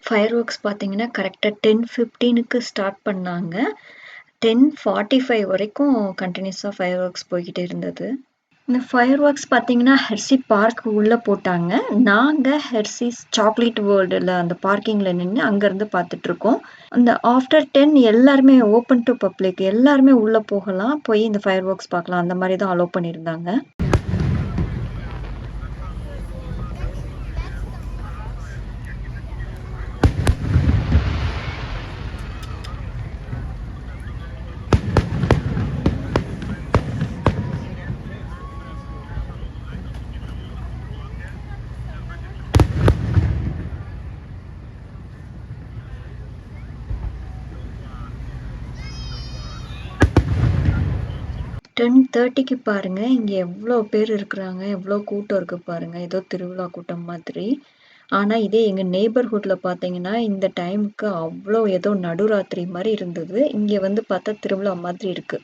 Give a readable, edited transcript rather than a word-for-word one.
Fire works பார்த்தீங்கன்னா கரெக்டாக 10:15க்கு start பண்ணாங்க. 10:45 வரைக்கும் கண்டினியூஸாக ஃபயர் ஒர்க்ஸ் போய்கிட்டே இருந்தது. இந்த ஃபயர் ஒர்க்ஸ் பார்த்தீங்கன்னா ஹெர்சி பார்க் உள்ளே போட்டாங்க. நாங்கள் ஹெர்சிஸ் சாக்லேட் வேர்ல்டில் அந்த பார்க்கிங்கில் நின்று அங்கேருந்து பார்த்துட்ருக்கோம். அந்த ஆஃப்டர் 10 எல்லாருமே ஓப்பன் டு பப்ளிக், எல்லாருமே உள்ளே போகலாம், போய் இந்த ஃபயர் ஒர்க்ஸ் பார்க்கலாம், அந்த மாதிரி தான் அலோவ் பண்ணியிருந்தாங்க. டென் தேர்ட்டிக்கு பாருங்க, இங்க எவ்வளோ பேர் இருக்கிறாங்க, எவ்வளோ கூட்டம் இருக்கு பாருங்க. ஏதோ திருவிழா கூட்டம் மாதிரி. ஆனா இதே எங்க நெய்பர்ஹுட்ல பார்த்தீங்கன்னா, இந்த டைமுக்கு அவ்வளோ ஏதோ நடுராத்திரி மாரி இருந்தது. இங்க வந்து பார்த்தா திருவிழா மாதிரி இருக்கு.